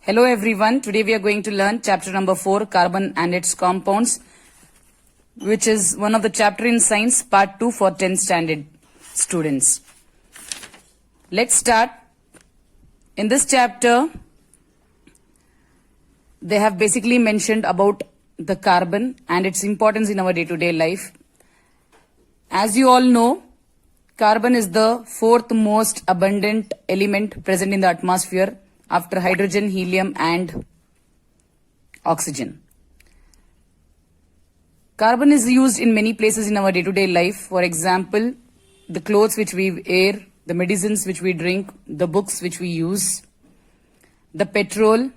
Hello everyone, today we are going to learn chapter number 4, carbon and its compounds, which is one of the chapter in science part 2 for 10th standard students. Let's start. In this chapter, they have basically mentioned about the carbon and its importance in our day-to-day life. As you all know, carbon is the fourth most abundant element present in the atmosphere after hydrogen, helium and oxygen. Carbon is used in many places in our day-to-day life. For example, the clothes which we wear, the medicines which we drink, the books which we use, the petrol,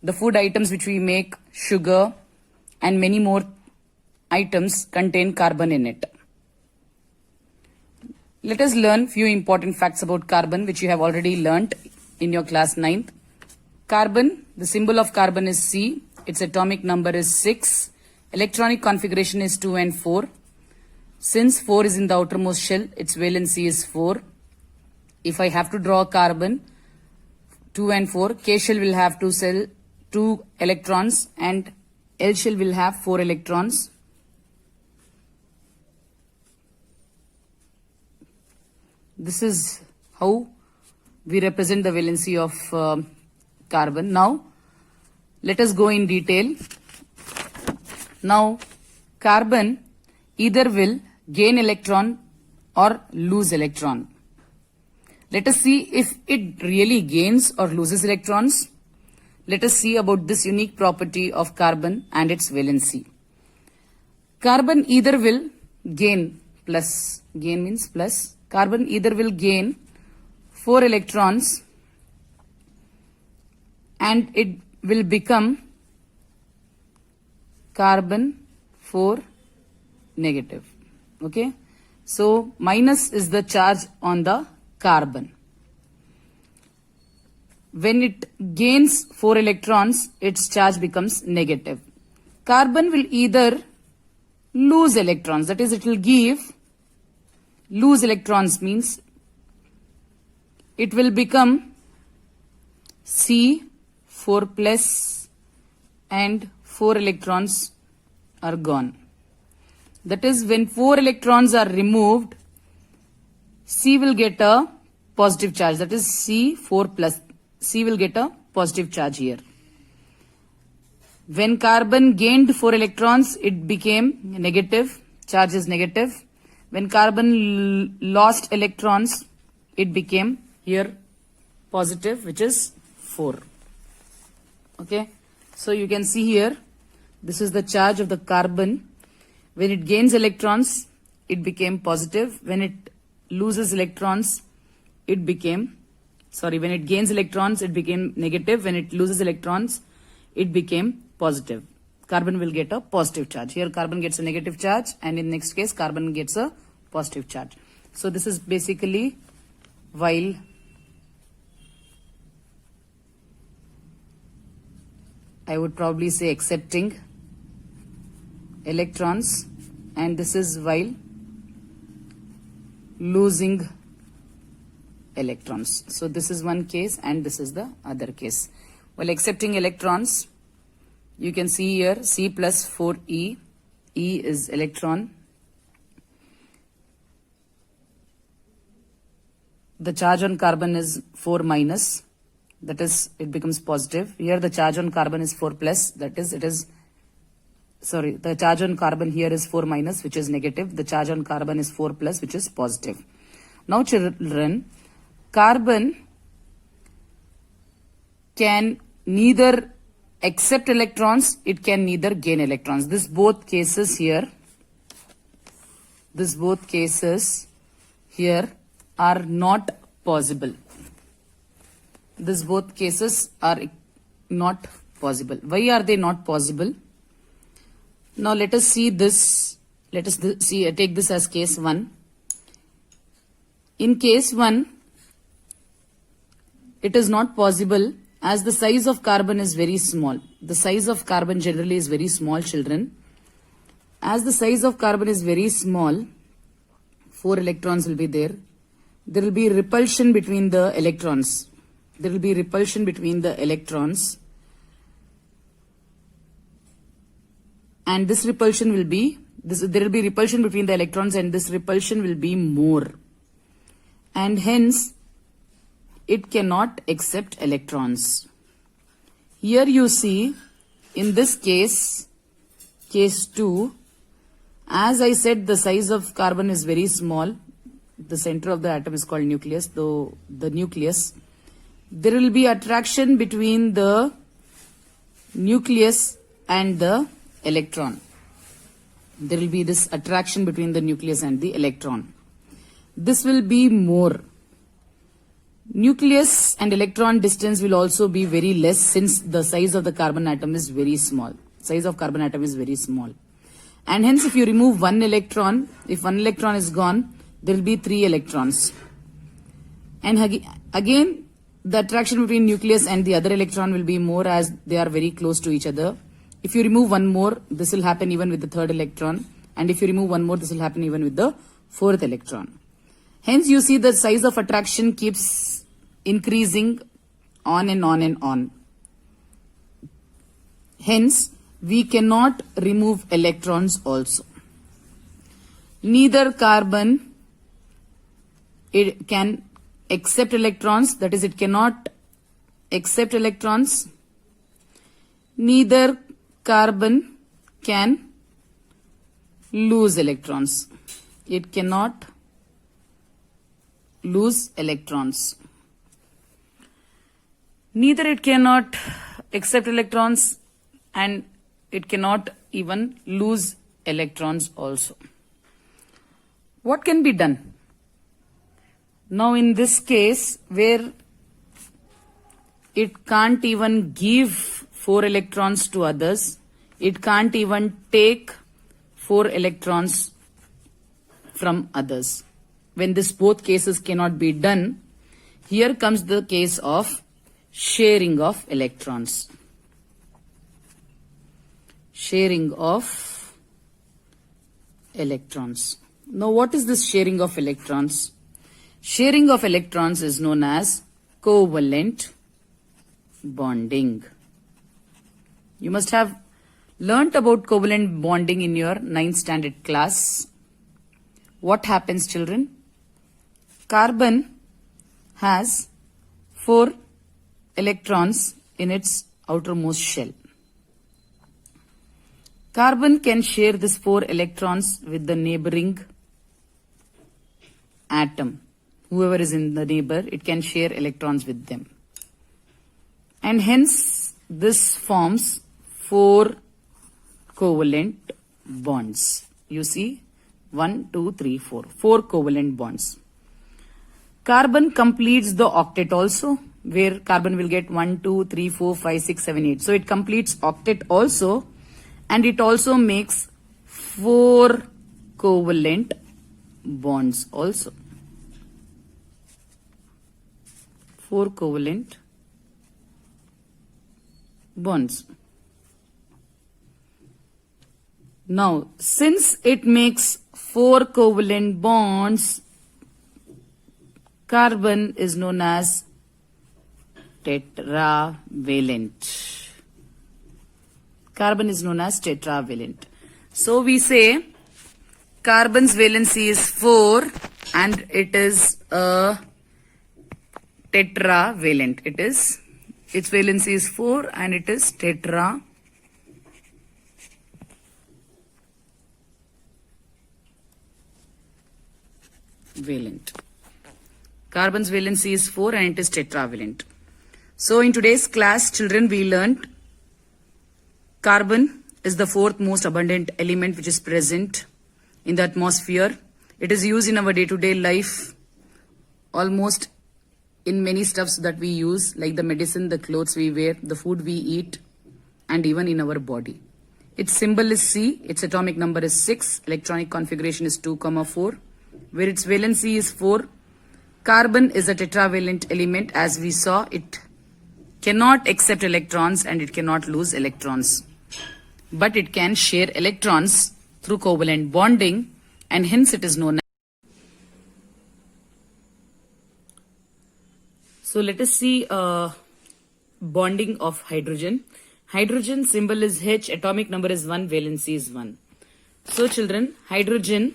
the food items which we make, sugar, and many more items contain carbon in it. Let us learn few important facts about carbon which you have already learnt in your class 9th. Carbon, the symbol of carbon is C. Its atomic number is 6. Electronic configuration is 2 and 4. Since 4 is in the outermost shell, its valency is 4. If I have to draw a carbon, 2 and 4, K shell will have 2 electrons and L shell will have 4 electrons. This is how we represent the valency of carbon. Now, let us go in detail. Now, carbon either will gain electron or lose electron. Let us see if it really gains or loses electrons. Let us see about this unique property of carbon and its valency. Carbon either will gain plus, gain means plus, carbon either will gain 4 electrons and it will become carbon 4 negative. Okay. So minus is the charge on the carbon. When it gains 4 electrons, its charge becomes negative. Carbon will either lose electrons, that is, it will lose electrons means it will become C4 plus and 4 electrons are gone. That is, when 4 electrons are removed, C will get a positive charge, that is C4 plus. C will get a positive charge here. When carbon gained 4 electrons, it became negative, charge is negative. When carbon lost electrons, it became here positive, which is 4. Okay. So you can see here, this is the charge of the carbon. When it gains electrons, it became positive. When it loses electrons, it became, when it gains electrons, it became negative. When it loses electrons, it became positive. Carbon will get a positive charge. Here carbon gets a negative charge and in next case carbon gets a positive charge. So this is basically while I would probably say accepting electrons, and this is while losing electrons. So this is one case and this is the other case. While accepting electrons, you can see here C plus 4E. E is electron. The charge on carbon is 4 minus. That is, it becomes positive. Here the charge on carbon is 4 plus. That is, the charge on carbon here is 4 minus, which is negative. The charge on carbon is 4 plus, which is positive. Now children, carbon can neither accept electrons, it can neither gain electrons. This both cases here are not possible. These both cases are not possible. Why are they not possible? Now let us see this. Let us take this as case 1. In case 1, it is not possible as the size of carbon is very small. The size of carbon generally is very small, children. As the size of carbon is very small, 4 electrons will be there. There will be repulsion between the electrons. and this repulsion will be, there will be repulsion between the electrons, and this repulsion will be more. And hence, it cannot accept electrons. Here you see, in this case, case 2, as I said, the size of carbon is very small. The center of the atom is called nucleus, though the nucleus. There will be attraction between the nucleus and the electron. There will be this attraction between the nucleus and the electron. This will be more. Nucleus and electron distance will also be very less, since the size of the carbon atom is very small. Size of carbon atom is very small. And hence, if you remove one electron, if one electron is gone, there will be 3 electrons. And again, the attraction between nucleus and the other electron will be more, as they are very close to each other. If you remove one more, this will happen even with the 3rd electron. And if you remove one more, this will happen even with the 4th electron. Hence, you see the size of attraction keeps increasing on and on and on. Hence, we cannot remove electrons also. Neither carbon, it can accept electrons, that is, it cannot accept electrons. Neither carbon can lose electrons. It cannot lose electrons. Neither it cannot accept electrons, and it cannot even lose electrons also. What can be done? Now in this case, where it can't even give 4 electrons to others, it can't even take 4 electrons from others. When this both cases cannot be done, here comes the case of sharing of electrons. Sharing of electrons. Now what is this sharing of electrons? Sharing of electrons is known as covalent bonding. You must have learnt about covalent bonding in your 9th standard class. What happens, children? Carbon has 4 electrons in its outermost shell. Carbon can share these 4 electrons with the neighboring atom. Whoever is in the neighbor, it can share electrons with them. And hence, this forms 4 covalent bonds. You see, 1, 2, 3, 4. 4 covalent bonds. Carbon completes the octet also, where carbon will get 1, 2, 3, 4, 5, 6, 7, 8. So it completes octet also, and it also makes 4 covalent bonds also. 4 covalent bonds. Now, since it makes 4 covalent bonds, carbon is known as tetravalent. Carbon is known as tetravalent. So we say carbon's valency is 4 and it is a tetravalent. Its valency is 4 and it is tetravalent. Carbon's valency is 4 and it is tetravalent. So in today's class, children, we learnt carbon is the 4th most abundant element which is present in the atmosphere. It is used in our day-to-day life, almost in many stuffs that we use, like the medicine, the clothes we wear, the food we eat, and even in our body. Its symbol is C, its atomic number is 6, electronic configuration is 2, 4, where its valency is 4. Carbon is a tetravalent element. As we saw, it cannot accept electrons and it cannot lose electrons. But it can share electrons through covalent bonding, and hence it is known as. So let us see bonding of hydrogen. Hydrogen symbol is H, atomic number is 1, valency is 1. So children, hydrogen,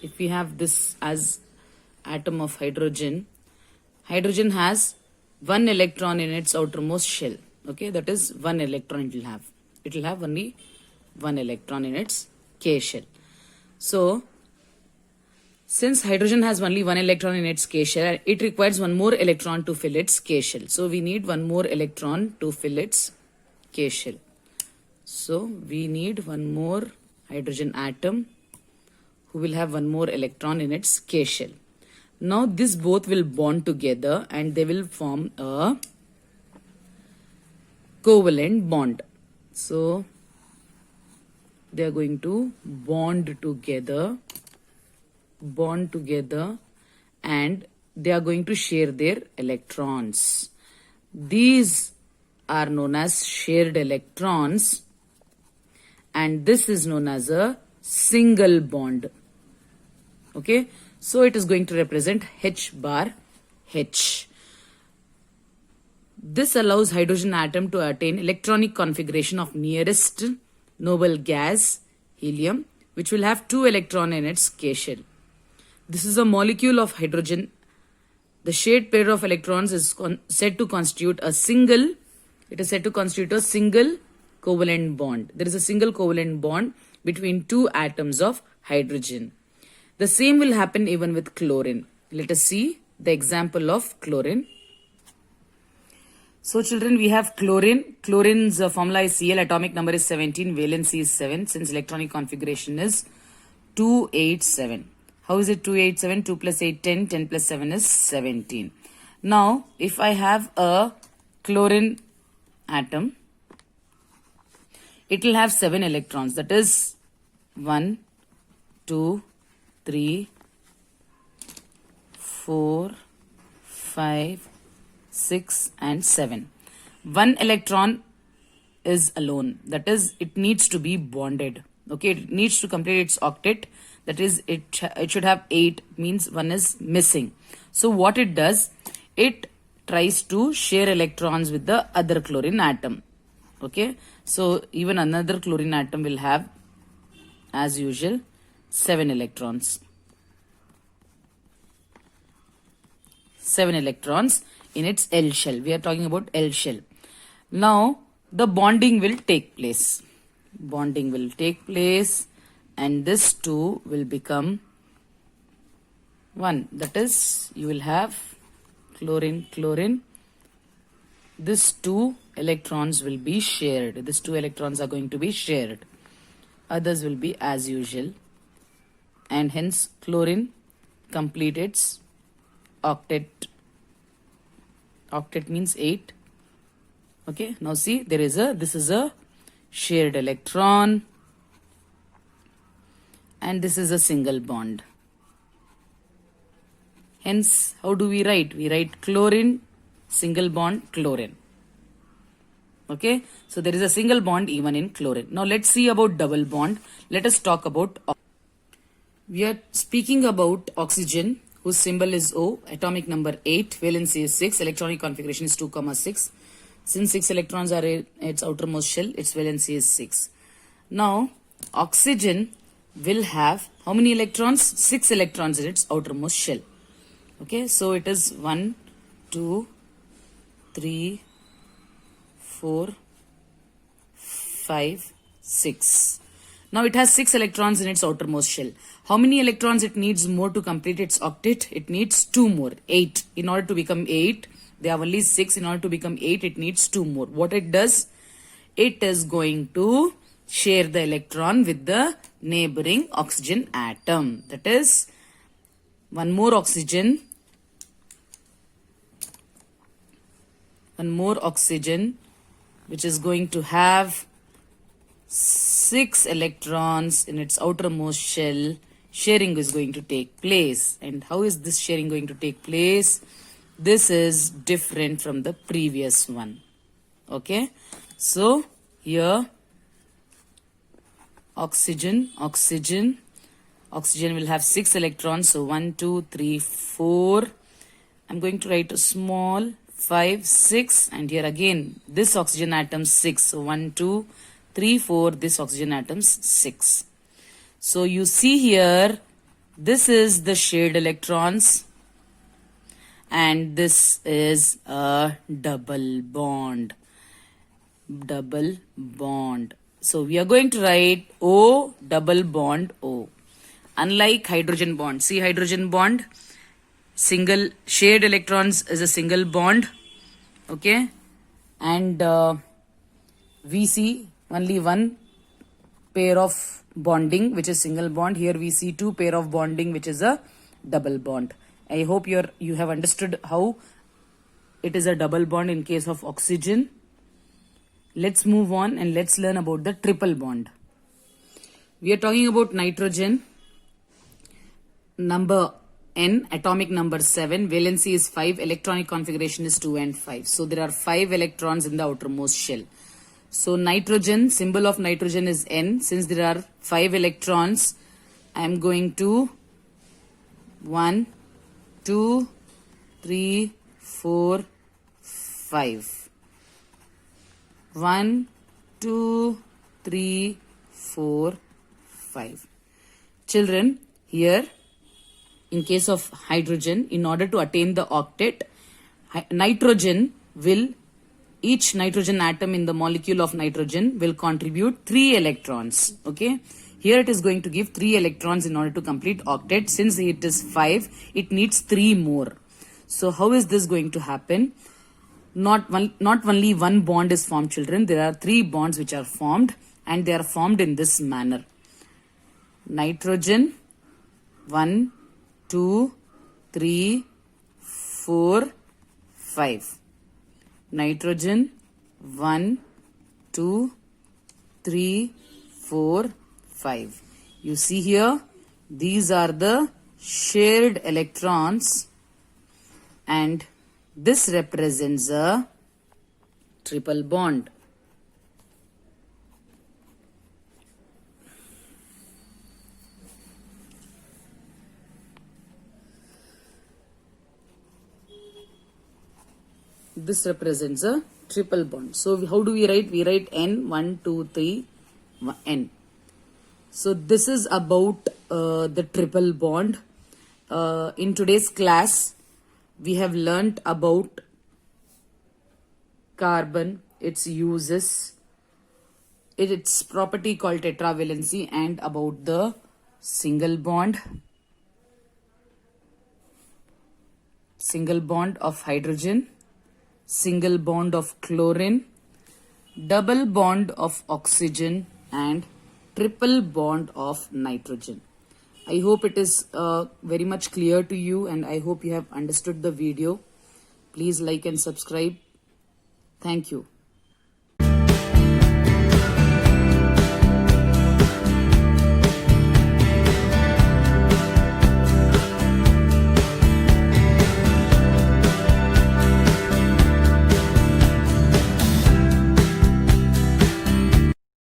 if we have this as atom of hydrogen, hydrogen has 1 electron in its outermost shell. Okay, that is 1 electron it will have. It will have only 1 electron in its K shell. So, since hydrogen has only 1 electron in its K shell, it requires 1 more electron to fill its K shell. So, we need 1 more electron to fill its K shell. So, we need 1 more hydrogen atom who will have 1 more electron in its K shell. Now, this both will bond together and they will form a covalent bond. So, they are going to bond together and they are going to share their electrons. These are known as shared electrons and this is known as a single bond. Okay, so it is going to represent H bar H. This allows hydrogen atom to attain electronic configuration of nearest noble gas, helium, which will have 2 electrons in its K shell. This is a molecule of hydrogen. The shared pair of electrons is said to constitute a single, covalent bond. There is a single covalent bond between 2 atoms of hydrogen. The same will happen even with chlorine. Let us see the example of chlorine. So children, we have chlorine. Chlorine's formula is Cl, atomic number is 17, valency is 7, since electronic configuration is 287. How is it 287? 2 plus 8, 10, 10 plus 7 is 17. Now, if I have a chlorine atom, it will have 7 electrons. That is 1, 2, 3, 4, 5, 6 and 7. 1 electron is alone. That is, it needs to be bonded. Okay, it needs to complete its octet. That is, it should have 8, means 1 is missing. So what it does, it tries to share electrons with the other chlorine atom. Okay, so even another chlorine atom will have, as usual, 7 electrons. 7 electrons in its L shell. We are talking about L shell. Now, the bonding will take place. Bonding will take place and this 2 will become 1. That is, you will have chlorine, chlorine. This 2 electrons will be shared. These 2 electrons are going to be shared. Others will be as usual. And hence, chlorine complete its octet. Octet means 8. Okay, now see, this is a shared electron and this is a single bond. Hence, how do we write? We write chlorine, single bond, chlorine. Okay, so there is a single bond even in chlorine. Now let's see about double bond. Let us talk about, we are speaking about oxygen, whose symbol is O, atomic number 8, valency is 6, electronic configuration is 2, 6. Since 6 electrons are in its outermost shell, its valency is 6. Now, oxygen will have how many electrons? 6 electrons in its outermost shell. Okay, so it is 1, 2, 3, 4, 5, 6. Now it has 6 electrons in its outermost shell. How many electrons it needs more to complete its octet? It needs 2 more, 8. In order to become 8, they have only 6. In order to become 8, it needs 2 more. What it does? It is going to share the electron with the neighboring oxygen atom. That is, 1 more oxygen, which is going to have 6 electrons in its outermost shell. Sharing is going to take place. And how is this sharing going to take place? This is different from the previous one. Okay, so here oxygen will have 6 electrons. So 1, 2, 3, 4. I'm going to write a small 5, 6, and here again this oxygen atom 6. So 1, 2, 3, 4, this oxygen atoms 6. So you see here, this is the shared electrons and this is a double bond. Double bond. So we are going to write O double bond O. Unlike hydrogen bond, see hydrogen bond, single shared electrons is a single bond, okay, and we see only one pair of bonding which is single bond. Here we see two pair of bonding which is a double bond. I hope you have understood how it is a double bond in case of oxygen. Let's move on and let's learn about the triple bond. We are talking about nitrogen. Number N, atomic number 7, valency is 5, electronic configuration is 2 and 5. So there are 5 electrons in the outermost shell. So nitrogen, symbol of nitrogen is N. Since there are 5 electrons, I am going to 1, 2, 3, 4, 5. 1, 2, 3, 4, 5. Children, here in case of hydrogen, in order to attain the octet, nitrogen will, each nitrogen atom in the molecule of nitrogen will contribute 3 electrons. Okay. Here it is going to give 3 electrons in order to complete octet. Since it is 5, it needs 3 more. So how is this going to happen? Not only one bond is formed, children. There are 3 bonds which are formed and they are formed in this manner. Nitrogen, 1, 2, 3, 4, 5. Nitrogen, 1, 2, 3, 4, 5. You see here, these are the shared electrons and this represents a triple bond. This represents a triple bond. So how do we write? We write N, 1, 2, 3, N. So this is about the triple bond. In today's class, we have learnt about carbon, its uses, its property called tetravalency, and about the single bond of hydrogen, single bond of chlorine, double bond of oxygen, and triple bond of nitrogen. I hope it is very much clear to you and I hope you have understood the video. Please like and subscribe. Thank you.